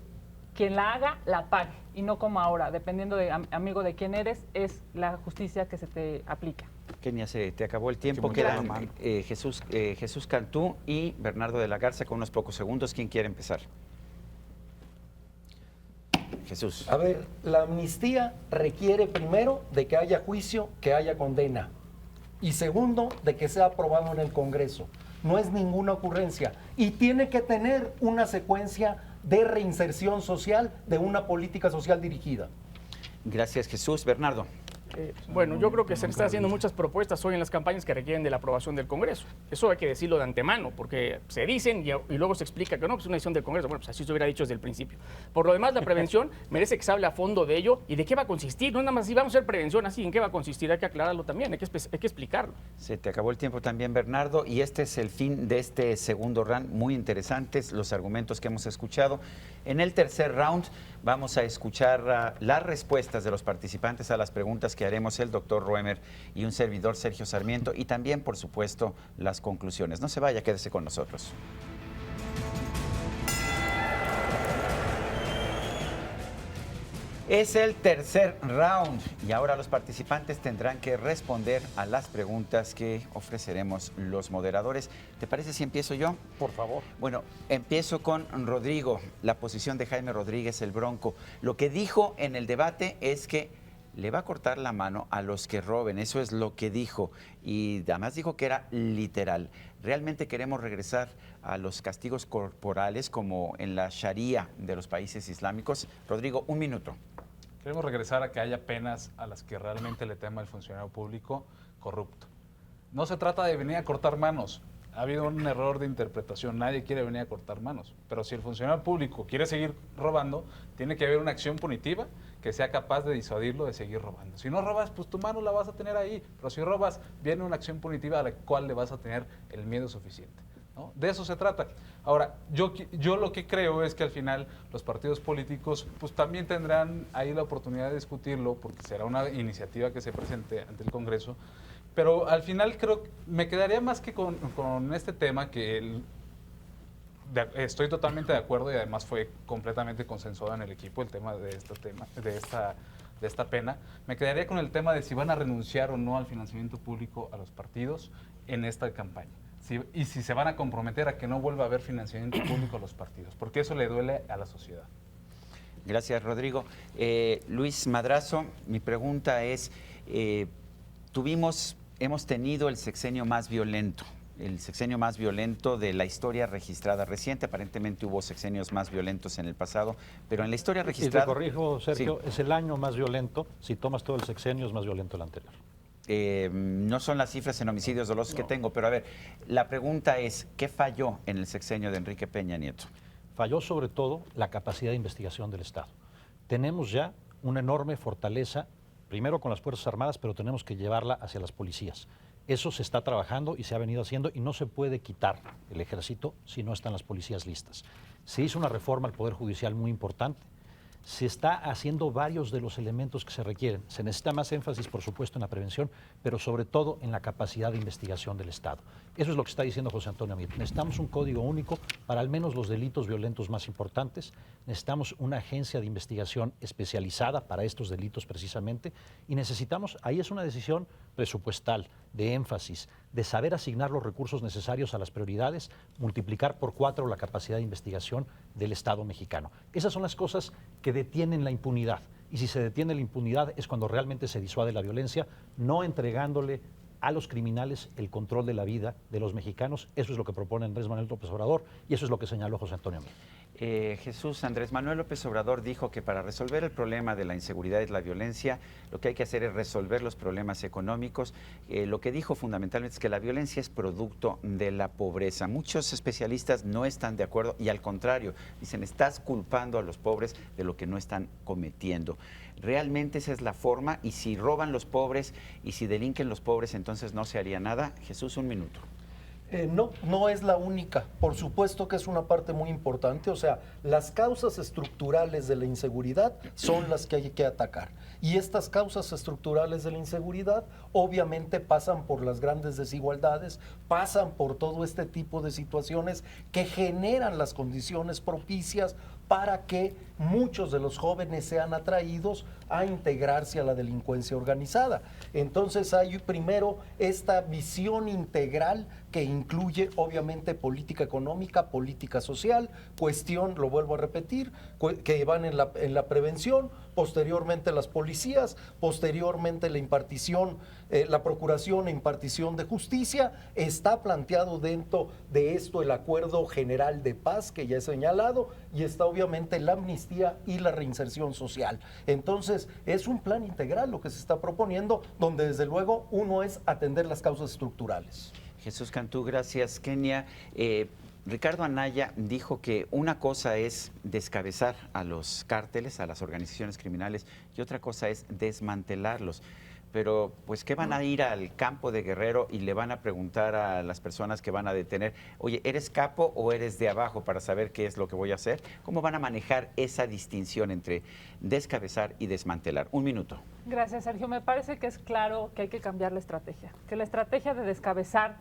quien la haga, la pague, y no como ahora, dependiendo de amigo de quién eres, es la justicia que se te aplica. Kenia, se te acabó el tiempo. Sí, Quedan gracias. Jesús Cantú y Bernardo de la Garza con unos pocos segundos. ¿Quién quiere empezar? Jesús. A ver, la amnistía requiere primero de que haya juicio, que haya condena. Y segundo, de que sea aprobado en el Congreso. No es ninguna ocurrencia. Y tiene que tener una secuencia de reinserción social, de una política social dirigida. Gracias, Jesús. Bernardo. Bueno, yo creo que se están haciendo muchas propuestas hoy en las campañas que requieren de la aprobación del Congreso. Eso hay que decirlo de antemano, porque se dicen y luego se explica que no, pues es una decisión del Congreso. Bueno, pues así se hubiera dicho desde el principio. Por lo demás, la prevención merece que se hable a fondo de ello y de qué va a consistir. No es nada más si vamos a hacer prevención así, ¿en qué va a consistir? Hay que aclararlo también, hay que explicarlo. Se te acabó el tiempo también, Bernardo, y este es el fin de este segundo round. Muy interesantes los argumentos que hemos escuchado. En el tercer round vamos a escuchar las respuestas de los participantes a las preguntas que haremos el doctor Roemer y un servidor Sergio Sarmiento, y también, por supuesto, las conclusiones. No se vaya, quédese con nosotros. Es el tercer round y ahora los participantes tendrán que responder a las preguntas que ofreceremos los moderadores. ¿Te parece si empiezo yo? Por favor. Bueno, empiezo con Rodrigo, la posición de Jaime Rodríguez, el Bronco. Lo que dijo en el debate es que le va a cortar la mano a los que roben, eso es lo que dijo. Y además dijo que era literal. ¿Realmente queremos regresar a los castigos corporales como en la Sharia de los países islámicos? Rodrigo, un minuto. Queremos regresar a que haya penas a las que realmente le tema el funcionario público corrupto. No se trata de venir a cortar manos. Ha habido un error de interpretación. Nadie quiere venir a cortar manos. Pero si el funcionario público quiere seguir robando, tiene que haber una acción punitiva que sea capaz de disuadirlo de seguir robando. Si no robas, pues tu mano la vas a tener ahí. Pero si robas, viene una acción punitiva a la cual le vas a tener el miedo suficiente, ¿no? De eso se trata. Ahora, yo lo que creo es que al final los partidos políticos pues también tendrán ahí la oportunidad de discutirlo, porque será una iniciativa que se presente ante el Congreso, pero al final creo que me quedaría más que con este tema que estoy totalmente de acuerdo y además fue completamente consensuado en el equipo el tema de esta pena. Me quedaría con el tema de si van a renunciar o no al financiamiento público a los partidos en esta campaña. Y si se van a comprometer a que no vuelva a haber financiamiento público a los partidos, porque eso le duele a la sociedad. Gracias, Rodrigo. Luis Madrazo, mi pregunta es, hemos tenido el sexenio más violento de la historia registrada reciente. Aparentemente hubo sexenios más violentos en el pasado, pero en la historia registrada... Y te corrijo, Sergio, Sí. es el año más violento. Si tomas todo el sexenio, es más violento el anterior. No son las cifras en homicidios dolosos que tengo, pero a ver, la pregunta es, ¿qué falló en el sexenio de Enrique Peña Nieto? Falló sobre todo la capacidad de investigación del Estado. Tenemos ya una enorme fortaleza, primero con las Fuerzas Armadas, pero tenemos que llevarla hacia las policías. Eso se está trabajando y se ha venido haciendo y no se puede quitar el ejército si no están las policías listas. Se hizo una reforma al Poder Judicial muy importante. Se está haciendo varios de los elementos que se requieren. Se necesita más énfasis, por supuesto, en la prevención, pero sobre todo en la capacidad de investigación del Estado. Eso es lo que está diciendo José Antonio Meade. Necesitamos un código único para al menos los delitos violentos más importantes. Necesitamos una agencia de investigación especializada para estos delitos precisamente. Y necesitamos, ahí es una decisión presupuestal, de énfasis, de saber asignar los recursos necesarios a las prioridades, multiplicar por 4 la capacidad de investigación del Estado mexicano. Esas son las cosas que detienen la impunidad. Y si se detiene la impunidad es cuando realmente se disuade la violencia, no entregándole a los criminales el control de la vida de los mexicanos. Eso es lo que propone Andrés Manuel López Obrador y eso es lo que señaló José Antonio Meade. Jesús, Andrés Manuel López Obrador dijo que para resolver el problema de la inseguridad y la violencia, lo que hay que hacer es resolver los problemas económicos. Lo que dijo fundamentalmente es que la violencia es producto de la pobreza. Muchos especialistas no están de acuerdo y al contrario, dicen, estás culpando a los pobres de lo que no están cometiendo. ¿Realmente esa es la forma? Y si roban los pobres y si delinquen los pobres, entonces no se haría nada. Jesús, un minuto. No es la única. Por supuesto que es una parte muy importante. O sea, las causas estructurales de la inseguridad son las que hay que atacar. Y estas causas estructurales de la inseguridad obviamente pasan por las grandes desigualdades, pasan por todo este tipo de situaciones que generan las condiciones propicias para que muchos de los jóvenes sean atraídos a integrarse a la delincuencia organizada. Entonces hay primero esta visión integral que incluye obviamente política económica, política social, cuestión, lo vuelvo a repetir, que van en la prevención, posteriormente las policías, posteriormente la impartición, la procuración e impartición de justicia. Está planteado dentro de esto el Acuerdo General de Paz, que ya he señalado, y está obviamente la amnistía y la reinserción social. Entonces, es un plan integral lo que se está proponiendo, donde desde luego uno es atender las causas estructurales. Jesús Cantú, gracias. Kenia, Ricardo Anaya dijo que una cosa es descabezar a los cárteles, a las organizaciones criminales, y otra cosa es desmantelarlos. pero pues ¿qué van a ir al campo de Guerrero y le van a preguntar a las personas que van a detener, oye, ¿eres capo o eres de abajo para saber qué es lo que voy a hacer? ¿Cómo van a manejar esa distinción entre descabezar y desmantelar? Un minuto. Gracias, Sergio. Me parece que es claro que hay que cambiar la estrategia, que la estrategia de descabezar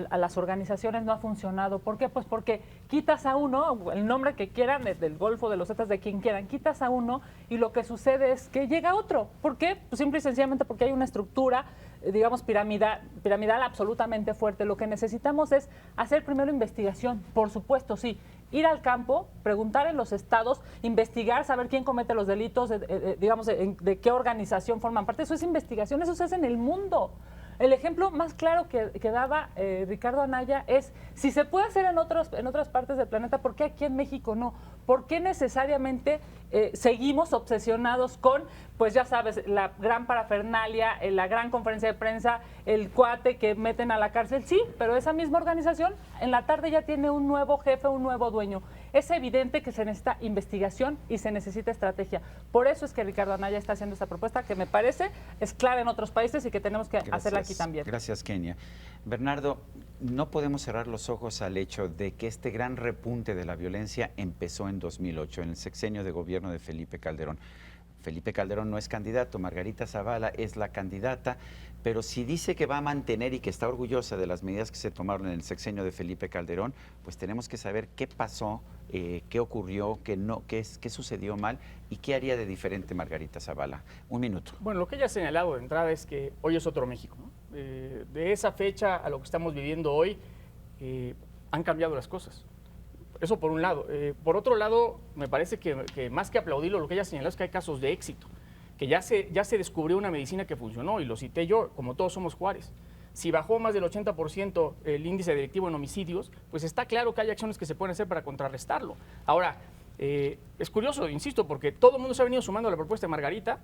a las organizaciones no ha funcionado. ¿Por qué? Pues porque quitas a uno, el nombre que quieran, del Golfo, de los Zetas, de quien quieran, quitas a uno y lo que sucede es que llega otro. ¿Por qué? Pues simple y sencillamente porque hay una estructura, digamos, piramidal absolutamente fuerte. Lo que necesitamos es hacer primero investigación, por supuesto, sí. Ir al campo, preguntar en los estados, investigar, saber quién comete los delitos, digamos, de qué organización forman parte. Eso es investigación, eso se hace en el mundo. El ejemplo más claro que daba Ricardo Anaya es, si se puede hacer en otras partes del planeta, ¿por qué aquí en México no? ¿Por qué necesariamente seguimos obsesionados con, pues ya sabes, la gran parafernalia, la gran conferencia de prensa, el cuate que meten a la cárcel? Sí, pero esa misma organización en la tarde ya tiene un nuevo jefe, un nuevo dueño. Es evidente que se necesita investigación y se necesita estrategia. Por eso es que Ricardo Anaya está haciendo esta propuesta, que me parece es clara en otros países y que tenemos que hacerla aquí también. Gracias, Kenia. Bernardo, no podemos cerrar los ojos al hecho de que este gran repunte de la violencia empezó en 2008, en el sexenio de gobierno de Felipe Calderón. Felipe Calderón no es candidato, Margarita Zavala es la candidata, pero si dice que va a mantener y que está orgullosa de las medidas que se tomaron en el sexenio de Felipe Calderón, pues tenemos que saber qué pasó, qué ocurrió, qué sucedió mal y qué haría de diferente Margarita Zavala. Un minuto. Bueno, lo que ella ha señalado de entrada es que hoy es otro México, ¿no? De esa fecha a lo que estamos viviendo hoy, han cambiado las cosas. Eso por un lado. Por otro lado, me parece que más que aplaudirlo, lo que ella señaló es que hay casos de éxito, que ya se descubrió una medicina que funcionó, y lo cité yo, como todos somos Juárez. Si bajó más del 80% el índice delictivo en homicidios, pues está claro que hay acciones que se pueden hacer para contrarrestarlo. Ahora, es curioso, insisto, porque todo el mundo se ha venido sumando a la propuesta de Margarita,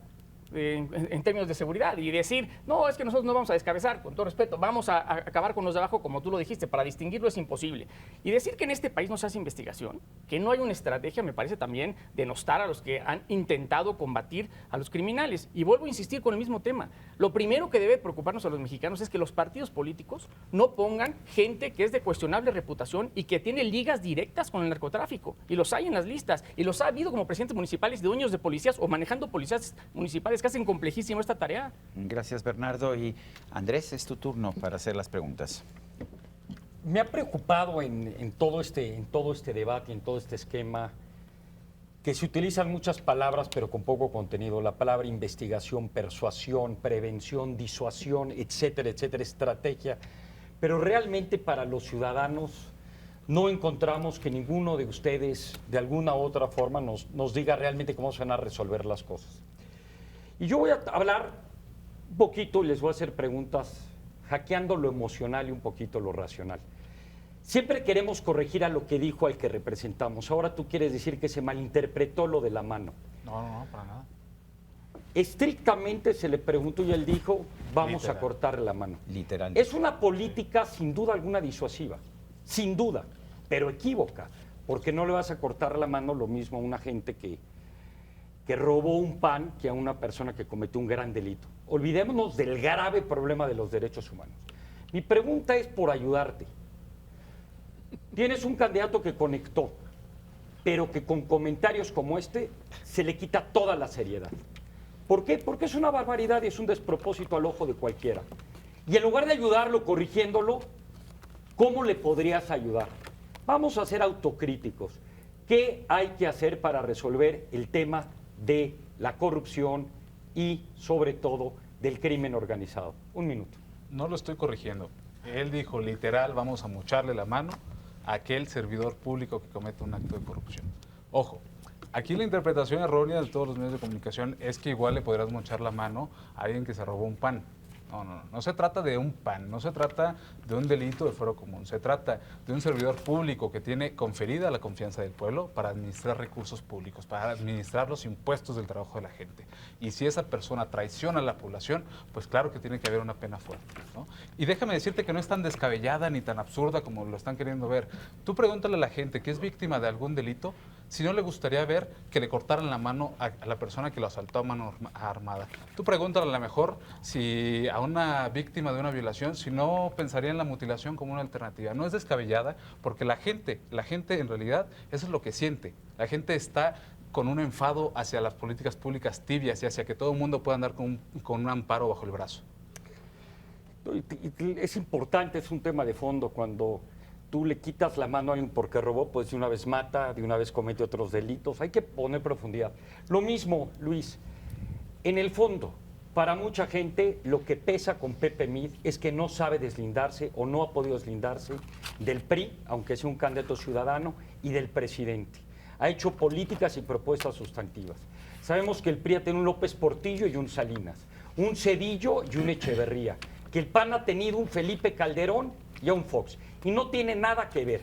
en términos de seguridad, y decir, no, es que nosotros no vamos a descabezar, con todo respeto, vamos a acabar con los de abajo, como tú lo dijiste, para distinguirlo es imposible. Y decir que en este país no se hace investigación, que no hay una estrategia, me parece también denostar a los que han intentado combatir a los criminales. Y vuelvo a insistir con el mismo tema. Lo primero que debe preocuparnos a los mexicanos es que los partidos políticos no pongan gente que es de cuestionable reputación y que tiene ligas directas con el narcotráfico. Y los hay en las listas, y los ha habido como presidentes municipales, dueños de policías o manejando policías municipales que hacen complejísimo esta tarea. Gracias, Bernardo. Y Andrés, es tu turno para hacer las preguntas. Me ha preocupado en todo este debate, en todo este esquema, que se utilizan muchas palabras pero con poco contenido. La palabra investigación, persuasión, prevención, disuasión, etcétera, etcétera, estrategia. Pero realmente para los ciudadanos no encontramos que ninguno de ustedes de alguna u otra forma nos diga realmente cómo se van a resolver las cosas. Y yo voy a hablar un poquito y les voy a hacer preguntas hackeando lo emocional y un poquito lo racional. Siempre queremos corregir a lo que dijo al que representamos. Ahora tú quieres decir que se malinterpretó lo de la mano. No, para nada. Estrictamente se le preguntó y él dijo, vamos a cortar la mano. Literal. Es una política sin duda alguna disuasiva, sin duda, pero equívoca, porque no le vas a cortar la mano lo mismo a una gente que robó un pan que a una persona que cometió un gran delito. Olvidémonos del grave problema de los derechos humanos. Mi pregunta es por ayudarte. Tienes un candidato que conectó, pero que con comentarios como este se le quita toda la seriedad. ¿Por qué? Porque es una barbaridad y es un despropósito al ojo de cualquiera. Y en lugar de ayudarlo corrigiéndolo, ¿cómo le podrías ayudar? Vamos a ser autocríticos. ¿Qué hay que hacer para resolver el tema de la corrupción y, sobre todo, del crimen organizado? Un minuto. No lo estoy corrigiendo. Él dijo, literal, vamos a mocharle la mano a aquel servidor público que comete un acto de corrupción. Ojo, aquí la interpretación errónea de todos los medios de comunicación es que igual le podrás mochar la mano a alguien que se robó un pan. No se trata de un pan, no se trata de un delito de fuero común, se trata de un servidor público que tiene conferida la confianza del pueblo para administrar recursos públicos, para administrar los impuestos del trabajo de la gente. Y si esa persona traiciona a la población, pues claro que tiene que haber una pena fuerte, ¿no? Y déjame decirte que no es tan descabellada ni tan absurda como lo están queriendo ver. Tú pregúntale a la gente que es víctima de algún delito si no le gustaría ver que le cortaran la mano a la persona que lo asaltó a mano armada? Tú pregúntale a lo mejor si a una víctima de una violación, si no pensaría en la mutilación como una alternativa. No es descabellada, porque la gente en realidad, eso es lo que siente. La gente está con un enfado hacia las políticas públicas tibias y hacia que todo el mundo pueda andar con un amparo bajo el brazo. Es importante, es un tema de fondo. Cuando tú le quitas la mano a alguien porque robó, pues de una vez mata, de una vez comete otros delitos. Hay que poner profundidad. Lo mismo, Luis, en el fondo, para mucha gente lo que pesa con Pepe Mid es que no sabe deslindarse o no ha podido deslindarse del PRI, aunque sea un candidato ciudadano, y del presidente. Ha hecho políticas y propuestas sustantivas. Sabemos que el PRI ha tenido un López Portillo y un Salinas, un Zedillo y un Echeverría, que el PAN ha tenido un Felipe Calderón y a un Fox, y no tiene nada que ver.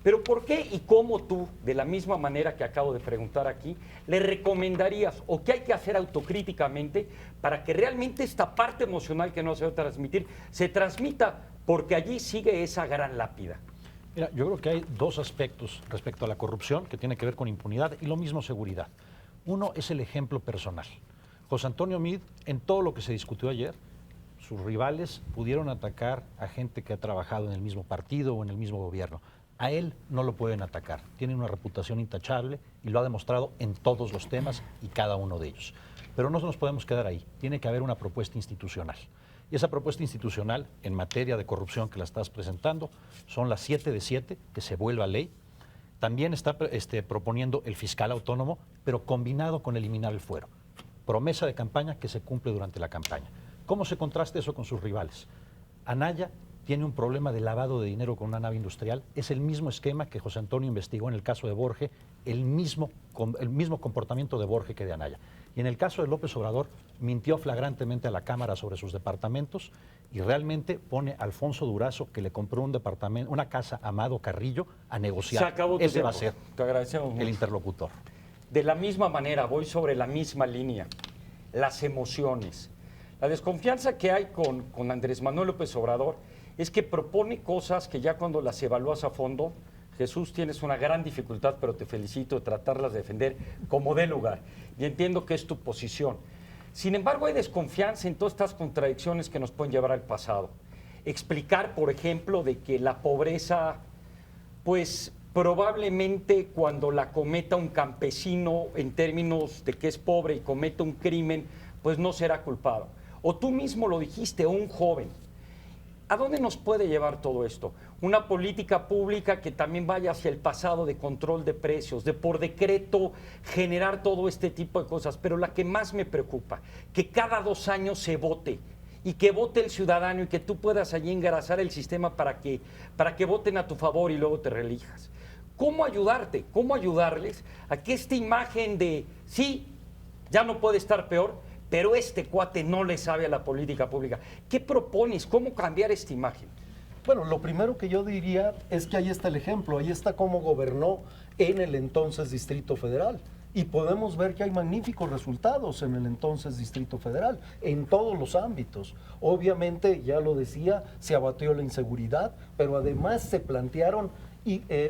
Pero ¿por qué y cómo tú, de la misma manera que acabo de preguntar aquí, le recomendarías o qué hay que hacer autocríticamente para que realmente esta parte emocional que no se va a transmitir, se transmita, porque allí sigue esa gran lápida? Mira, yo creo que hay dos aspectos respecto a la corrupción que tiene que ver con impunidad y lo mismo seguridad. Uno es el ejemplo personal. José Antonio Meade, en todo lo que se discutió ayer, sus rivales pudieron atacar a gente que ha trabajado en el mismo partido o en el mismo gobierno. A él no lo pueden atacar. Tiene una reputación intachable y lo ha demostrado en todos los temas y cada uno de ellos. Pero no nos podemos quedar ahí. Tiene que haber una propuesta institucional. Y esa propuesta institucional en materia de corrupción que la estás presentando son las 7 de 7, que se vuelva ley. También está proponiendo el fiscal autónomo, pero combinado con eliminar el fuero. Promesa de campaña que se cumple durante la campaña. ¿Cómo se contrasta eso con sus rivales? Anaya tiene un problema de lavado de dinero con una nave industrial. Es el mismo esquema que José Antonio investigó en el caso de Borge, el mismo comportamiento de Borge que de Anaya. Y en el caso de López Obrador, mintió flagrantemente a la Cámara sobre sus departamentos y realmente pone a Alfonso Durazo, que le compró un departamento, una casa a Amado Carrillo, a negociar. Se acabó tu Ese tiempo. va a ser Te agradecemos mucho. el interlocutor. De la misma manera, voy sobre la misma línea, las emociones. La desconfianza que hay con Andrés Manuel López Obrador es que propone cosas que ya cuando las evalúas a fondo, Jesús, tienes una gran dificultad, pero te felicito de tratarlas de defender como de lugar. Y entiendo que es tu posición. Sin embargo, hay desconfianza en todas estas contradicciones que nos pueden llevar al pasado. Explicar, por ejemplo, de que la pobreza, pues probablemente cuando la cometa un campesino en términos de que es pobre y comete un crimen, pues no será culpado. O tú mismo lo dijiste, un joven. ¿A dónde nos puede llevar todo esto? Una política pública que también vaya hacia el pasado de control de precios, de por decreto generar todo este tipo de cosas. Pero la que más me preocupa, que cada 2 años se vote y que vote el ciudadano y que tú puedas allí engrasar el sistema para que voten a tu favor y luego te reelijas. ¿Cómo ayudarte? ¿Cómo ayudarles a que esta imagen de, sí, ya no puede estar peor, pero este cuate no le sabe a la política pública? ¿Qué propones? ¿Cómo cambiar esta imagen? Bueno, lo primero que yo diría es que ahí está el ejemplo, ahí está cómo gobernó en el entonces Distrito Federal. Y podemos ver que hay magníficos resultados en el entonces Distrito Federal, en todos los ámbitos. Obviamente, ya lo decía, se abatió la inseguridad, pero además se plantearon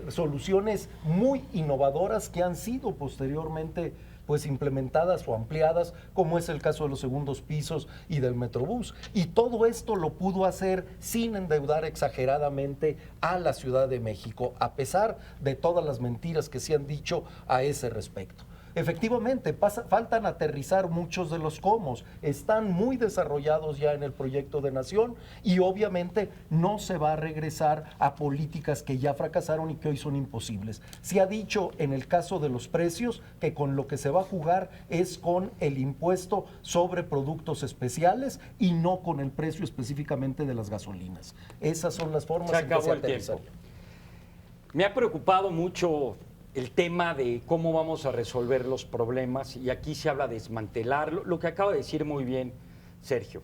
soluciones muy innovadoras que han sido posteriormente pues implementadas o ampliadas, como es el caso de los segundos pisos y del Metrobús. Y todo esto lo pudo hacer sin endeudar exageradamente a la Ciudad de México, a pesar de todas las mentiras que se han dicho a ese respecto. Efectivamente, faltan aterrizar muchos de los cómo, están muy desarrollados ya en el proyecto de nación y obviamente no se va a regresar a políticas que ya fracasaron y que hoy son imposibles. Se ha dicho en el caso de los precios que con lo que se va a jugar es con el impuesto sobre productos especiales y no con el precio específicamente de las gasolinas. Esas son las formas Se en que acabó se el tiempo. aterrizaría. Me ha preocupado mucho el tema de cómo vamos a resolver los problemas, y aquí se habla de desmantelarlo, lo que acaba de decir muy bien Sergio.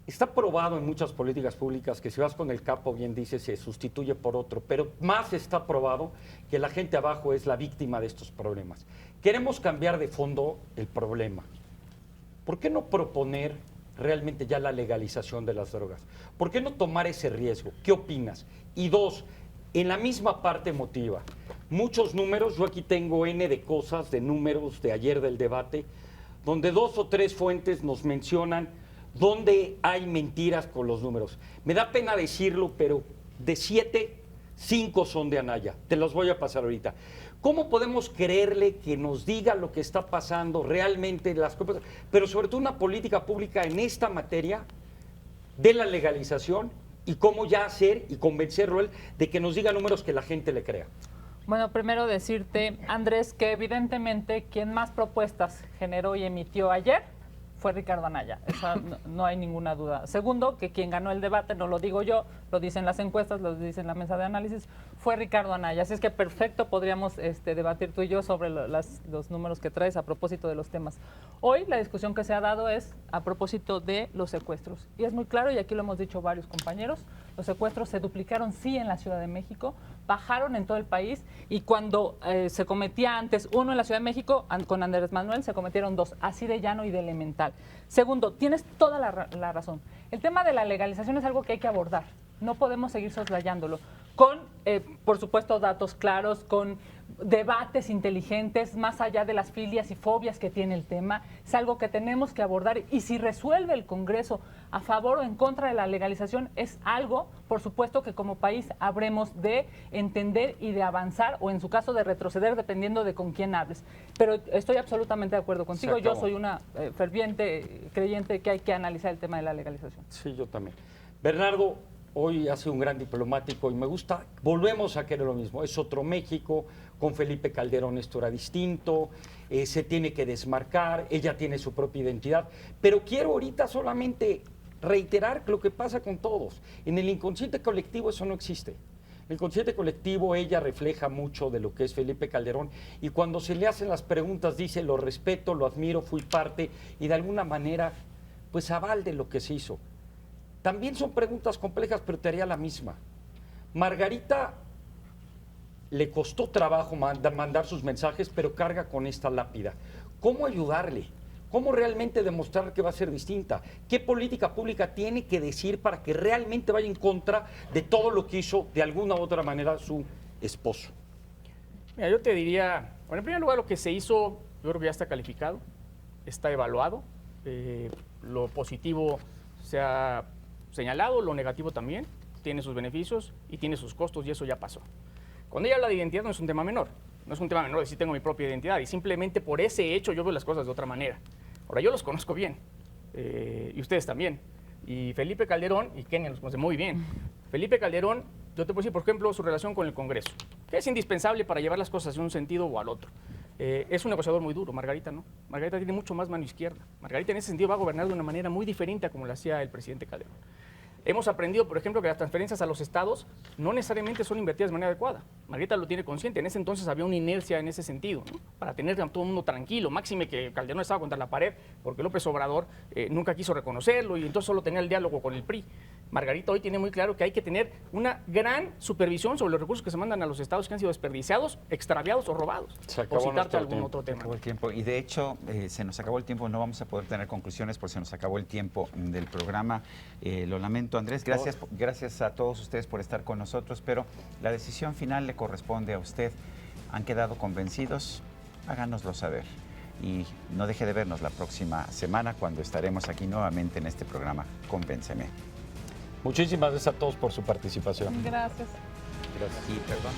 Está probado en muchas políticas públicas que si vas con el capo, bien dice, se sustituye por otro, pero más está probado que la gente abajo es la víctima de estos problemas. Queremos cambiar de fondo el problema. ¿Por qué no proponer realmente ya la legalización de las drogas? ¿Por qué no tomar ese riesgo? ¿Qué opinas? Y 2, en la misma parte emotiva. Muchos números, yo aquí tengo N de cosas, de números de ayer del debate, donde 2 o 3 fuentes nos mencionan dónde hay mentiras con los números. Me da pena decirlo, pero de 7, 5 son de Anaya. Te los voy a pasar ahorita. ¿Cómo podemos creerle que nos diga lo que está pasando realmente, las cosas, pero sobre todo una política pública en esta materia de la legalización y cómo ya hacer y convencerlo él de que nos diga números que la gente le crea? Bueno, primero decirte, Andrés, que evidentemente quien más propuestas generó y emitió ayer fue Ricardo Anaya. Esa no hay ninguna duda. Segundo, que quien ganó el debate, no lo digo yo, lo dicen las encuestas, lo dicen la mesa de análisis, fue Ricardo Anaya. Así es que perfecto podríamos debatir tú y yo sobre los números que traes a propósito de los temas. Hoy la discusión que se ha dado es a propósito de los secuestros. Y es muy claro, y aquí lo hemos dicho varios compañeros, los secuestros se duplicaron sí en la Ciudad de México, bajaron en todo el país, y cuando se cometía antes uno en la Ciudad de México, con Andrés Manuel se cometieron 2, así de llano y de elemental. Segundo, tienes toda la razón. El tema de la legalización es algo que hay que abordar. No podemos seguir soslayándolo. Con, por supuesto, datos claros, con debates inteligentes, más allá de las filias y fobias que tiene el tema. Es algo que tenemos que abordar. Y si resuelve el Congreso a favor o en contra de la legalización, es algo, por supuesto, que como país habremos de entender y de avanzar, o en su caso de retroceder, dependiendo de con quién hables. Pero estoy absolutamente de acuerdo contigo. Yo soy una ferviente creyente que hay que analizar el tema de la legalización. Sí, yo también. Bernardo, hoy hace un gran diplomático y me gusta, volvemos a querer lo mismo, es otro México, con Felipe Calderón esto era distinto, se tiene que desmarcar, ella tiene su propia identidad, pero quiero ahorita solamente reiterar lo que pasa con todos. En el inconsciente colectivo eso no existe. En el inconsciente colectivo ella refleja mucho de lo que es Felipe Calderón, y cuando se le hacen las preguntas dice: lo respeto, lo admiro, fui parte, y de alguna manera pues aval de lo que se hizo. También son preguntas complejas, pero te haría la misma. Margarita le costó trabajo mandar sus mensajes, pero carga con esta lápida. ¿Cómo ayudarle? ¿Cómo realmente demostrar que va a ser distinta? ¿Qué política pública tiene que decir para que realmente vaya en contra de todo lo que hizo de alguna u otra manera su esposo? Mira, yo te diría, bueno, en primer lugar, lo que se hizo, yo creo que ya está calificado, está evaluado, lo positivo se ha señalado, lo negativo también, tiene sus beneficios y tiene sus costos, y eso ya pasó. Cuando ella habla de identidad no es un tema menor, no es un tema menor decir tengo mi propia identidad, y simplemente por ese hecho yo veo las cosas de otra manera. Ahora, yo los conozco bien, y ustedes también, y Felipe Calderón y Kenia los conoce muy bien. Felipe Calderón, yo te puedo decir, por ejemplo, su relación con el Congreso, que es indispensable para llevar las cosas en un sentido o al otro. Es un negociador muy duro, Margarita no. Margarita tiene mucho más mano izquierda. Margarita en ese sentido va a gobernar de una manera muy diferente a como lo hacía el presidente Calderón. Hemos aprendido, por ejemplo, que las transferencias a los estados no necesariamente son invertidas de manera adecuada. Margarita lo tiene consciente. En ese entonces había una inercia en ese sentido, ¿no? Para tener a todo el mundo tranquilo. Máxime que Calderón estaba contra la pared porque López Obrador nunca quiso reconocerlo y entonces solo tenía el diálogo con el PRI. Margarita hoy tiene muy claro que hay que tener una gran supervisión sobre los recursos que se mandan a los estados que han sido desperdiciados, extraviados o robados. Se acabó por citarte nuestro algún tiempo. otro tema. Se acabó el tiempo. Y de hecho, se nos acabó el tiempo, no vamos a poder tener conclusiones porque se nos acabó el tiempo del programa. Lo lamento, Andrés. Gracias a todos ustedes por estar con nosotros, pero la decisión final le corresponde a usted. ¿Han quedado convencidos? Háganoslo saber. Y no deje de vernos la próxima semana cuando estaremos aquí nuevamente en este programa Convénceme. Muchísimas gracias a todos por su participación. Gracias. Gracias. Y perdón.